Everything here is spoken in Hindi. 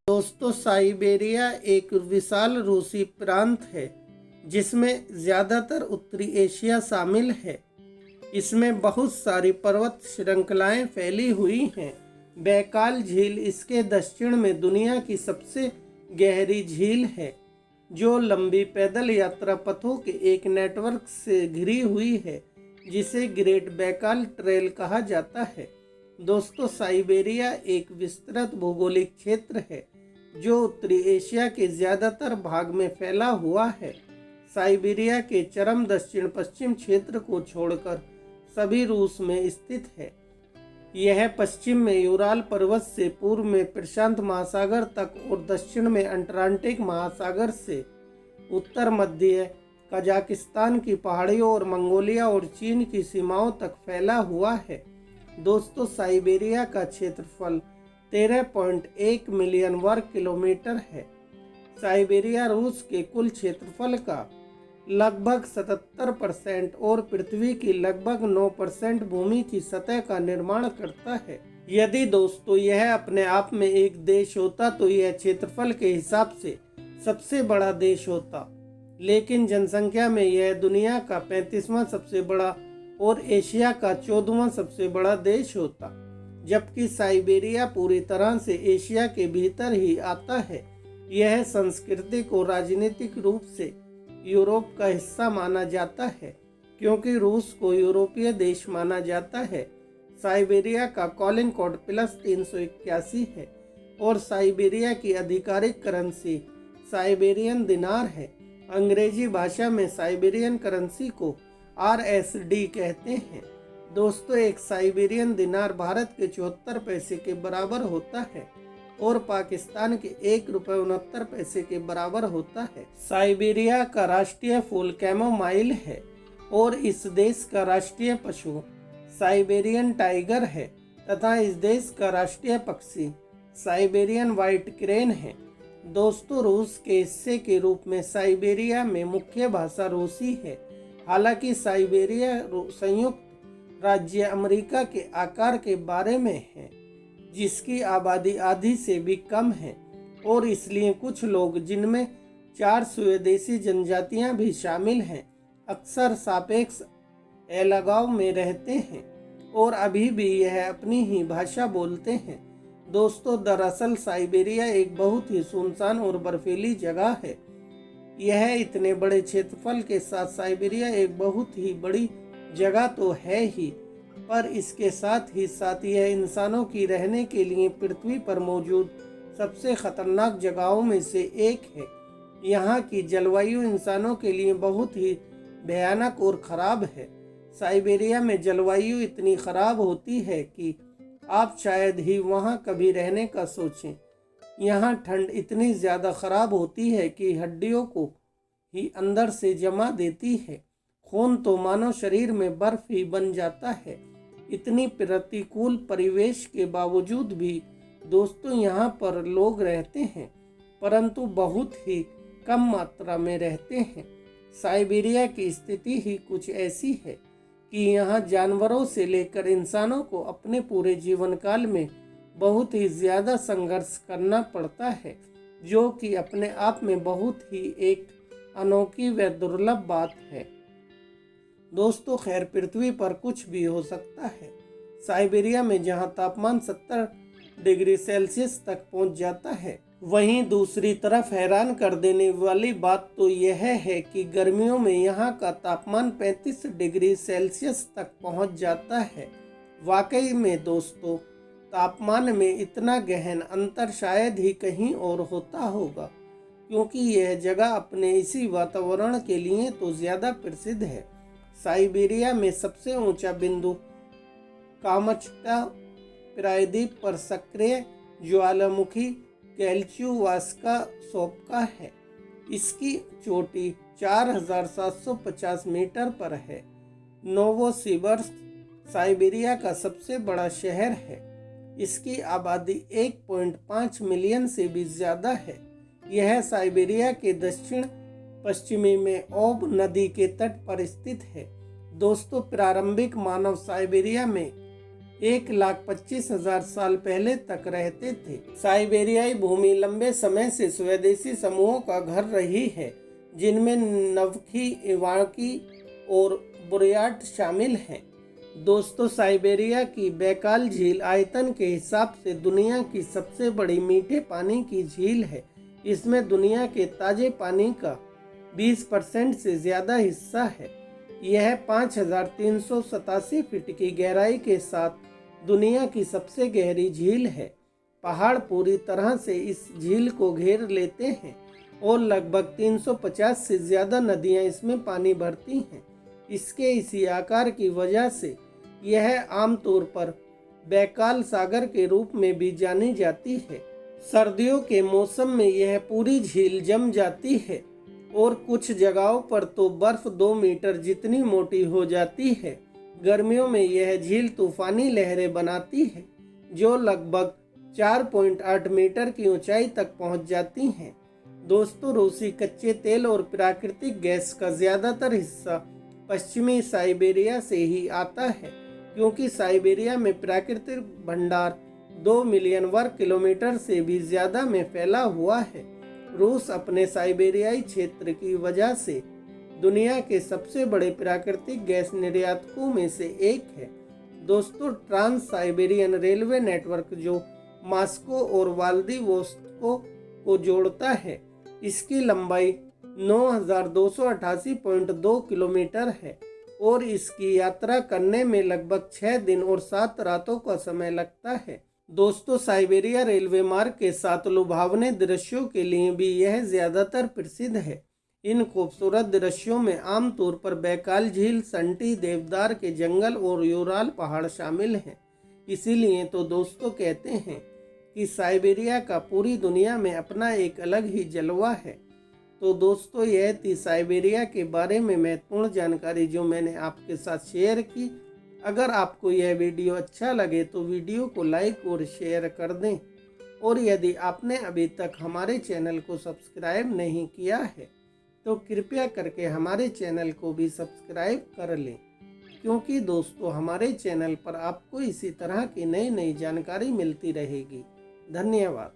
दोस्तों, साइबेरिया एक विशाल रूसी प्रांत है जिसमें ज़्यादातर उत्तरी एशिया शामिल है। इसमें बहुत सारी पर्वत श्रृंखलाएं फैली हुई हैं। बैकाल झील इसके दक्षिण में दुनिया की सबसे गहरी झील है, जो लंबी पैदल यात्रा पथों के एक नेटवर्क से घिरी हुई है, जिसे ग्रेट बैकाल ट्रेल कहा जाता है। दोस्तों, साइबेरिया एक विस्तृत भौगोलिक क्षेत्र है जो उत्तरी एशिया के ज़्यादातर भाग में फैला हुआ है। साइबेरिया के चरम दक्षिण पश्चिम क्षेत्र को छोड़कर सभी रूस में स्थित है। यह पश्चिम में यूराल पर्वत से पूर्व में प्रशांत महासागर तक और दक्षिण में अटलांटिक महासागर से उत्तर मध्य कजाकिस्तान की पहाड़ियों और मंगोलिया और चीन की सीमाओं तक फैला हुआ है। दोस्तों, साइबेरिया का क्षेत्रफल 13.1 मिलियन वर्ग किलोमीटर है। साइबेरिया रूस के कुल क्षेत्रफल का लगभग 77% और पृथ्वी की लगभग 9% भूमि की सतह का निर्माण करता है। यदि दोस्तों यह अपने आप में एक देश होता तो यह क्षेत्रफल के हिसाब से सबसे बड़ा देश होता, लेकिन जनसंख्या में यह दुनिया का 35वां सबसे बड़ा और एशिया का 14वां सबसे बड़ा देश होता, जबकि साइबेरिया पूरी तरह से एशिया के भीतर ही आता है। यह सांस्कृतिक और राजनीतिक रूप से यूरोप का हिस्सा माना जाता है, क्योंकि रूस को यूरोपीय देश माना जाता है। साइबेरिया का कॉलिंग कोड +381 है और साइबेरिया की आधिकारिक करेंसी साइबेरियन दिनार है। अंग्रेजी भाषा में साइबेरियन करेंसी को RSD कहते हैं। दोस्तों, एक साइबेरियन दिनार भारत के 74 पैसे के बराबर होता है और पाकिस्तान के ₹1.69 के बराबर होता है। साइबेरिया का राष्ट्रीय फूल कैमोमाइल है और इस देश का राष्ट्रीय पशु साइबेरियन टाइगर है तथा इस देश का राष्ट्रीय पक्षी साइबेरियन व्हाइट क्रेन है। दोस्तों, रूस के हिस्से के रूप में साइबेरिया में मुख्य भाषा रूसी है। हालांकि साइबेरिया संयुक्त राज्य अमेरिका के आकार के बारे में है, जिसकी आबादी आधी से भी कम है, और इसलिए कुछ लोग, जिनमें 4 स्वदेशी जनजातियां भी शामिल हैं, अक्सर सापेक्ष अलगाव में रहते हैं और अभी भी यह अपनी ही भाषा बोलते हैं। दोस्तों, दरअसल साइबेरिया एक बहुत ही सुनसान और बर्फीली जगह है। यह इतने बड़े क्षेत्रफल के साथ साइबेरिया एक बहुत ही बड़ी जगह तो है ही, पर इसके साथ ही साथ यह इंसानों की रहने के लिए पृथ्वी पर मौजूद सबसे खतरनाक जगहों में से एक है। यहाँ की जलवायु इंसानों के लिए बहुत ही भयानक और ख़राब है। साइबेरिया में जलवायु इतनी ख़राब होती है कि आप शायद ही वहाँ कभी रहने का सोचें। यहाँ ठंड इतनी ज़्यादा ख़राब होती है कि हड्डियों को ही अंदर से जमा देती है। खून तो मानव शरीर में बर्फ ही बन जाता है। इतनी प्रतिकूल परिवेश के बावजूद भी दोस्तों यहाँ पर लोग रहते हैं, परंतु बहुत ही कम मात्रा में रहते हैं। साइबेरिया की स्थिति ही कुछ ऐसी है कि यहाँ जानवरों से लेकर इंसानों को अपने पूरे जीवन काल में बहुत ही ज़्यादा संघर्ष करना पड़ता है, जो कि अपने आप में बहुत ही एक अनोखी व दुर्लभ बात है। दोस्तों, खैर, पृथ्वी पर कुछ भी हो सकता है। साइबेरिया में जहां तापमान 70 डिग्री सेल्सियस तक पहुंच जाता है, वहीं दूसरी तरफ हैरान कर देने वाली बात तो यह है कि गर्मियों में यहां का तापमान 35 डिग्री सेल्सियस तक पहुंच जाता है। वाकई में दोस्तों, तापमान में इतना गहन अंतर शायद ही कहीं और होता होगा, क्योंकि यह जगह अपने इसी वातावरण के लिए तो ज़्यादा प्रसिद्ध है। साइबेरिया में सबसे ऊंचा बिंदु कामचट्का प्रायद्वीप पर सक्रिय ज्वालामुखी कैल्चुवास्का सोप्का है। इसकी चोटी 4750 मीटर पर है। नोवोसिबिर्स्क साइबेरिया का सबसे बड़ा शहर है। इसकी आबादी 1.5 मिलियन से भी ज़्यादा है। यह साइबेरिया के दक्षिण पश्चिमी में ओब नदी के तट पर स्थित है। दोस्तों, प्रारंभिक मानव साइबेरिया में 1,25,000 साल पहले तक रहते थे। साइबेरियाई भूमि लंबे समय से स्वदेशी समूहों का घर रही है, जिनमें नवखी, इवाकी और बुर्याट शामिल हैं। दोस्तों, साइबेरिया की बैकाल झील आयतन के हिसाब से दुनिया की सबसे बड़ी मीठे पानी की झील है। इसमें दुनिया के ताजे पानी का 20% से ज़्यादा हिस्सा है। यह 5,387 फीट की गहराई के साथ दुनिया की सबसे गहरी झील है। पहाड़ पूरी तरह से इस झील को घेर लेते हैं और लगभग 350 से ज़्यादा नदियाँ इसमें पानी भरती हैं। इसके इसी आकार की वजह से यह आमतौर पर बैकाल सागर के रूप में भी जानी जाती है। सर्दियों के मौसम में यह पूरी झील जम जाती है और कुछ जगहों पर तो बर्फ 2 मीटर जितनी मोटी हो जाती है। गर्मियों में यह झील तूफानी लहरें बनाती है, जो लगभग 4.8 मीटर की ऊंचाई तक पहुंच जाती हैं। दोस्तों, रूसी कच्चे तेल और प्राकृतिक गैस का ज़्यादातर हिस्सा पश्चिमी साइबेरिया से ही आता है, क्योंकि साइबेरिया में प्राकृतिक भंडार 2 मिलियन वर्ग किलोमीटर से भी ज़्यादा में फैला हुआ है। रूस अपने साइबेरियाई क्षेत्र की वजह से दुनिया के सबसे बड़े प्राकृतिक गैस निर्यातकों में से एक है। दोस्तों, ट्रांस साइबेरियन रेलवे नेटवर्क जो मॉस्को और व्लादिवोस्तोक को जोड़ता है, इसकी लंबाई 9,288.2 किलोमीटर है और इसकी यात्रा करने में लगभग 6 दिन और 7 रातों का समय लगता है। दोस्तों, साइबेरिया रेलवे मार्ग के साथ लुभावने दृश्यों के लिए भी यह ज़्यादातर प्रसिद्ध है। इन खूबसूरत दृश्यों में आमतौर पर बैकाल झील, संटी, देवदार के जंगल और यूराल पहाड़ शामिल हैं। इसीलिए तो दोस्तों कहते हैं कि साइबेरिया का पूरी दुनिया में अपना एक अलग ही जलवा है। तो दोस्तों, यह थी साइबेरिया के बारे में महत्वपूर्ण जानकारी जो मैंने आपके साथ शेयर की। अगर आपको यह वीडियो अच्छा लगे तो वीडियो को लाइक और शेयर कर दें, और यदि आपने अभी तक हमारे चैनल को सब्सक्राइब नहीं किया है तो कृपया करके हमारे चैनल को भी सब्सक्राइब कर लें, क्योंकि दोस्तों हमारे चैनल पर आपको इसी तरह की नई नई जानकारी मिलती रहेगी। धन्यवाद।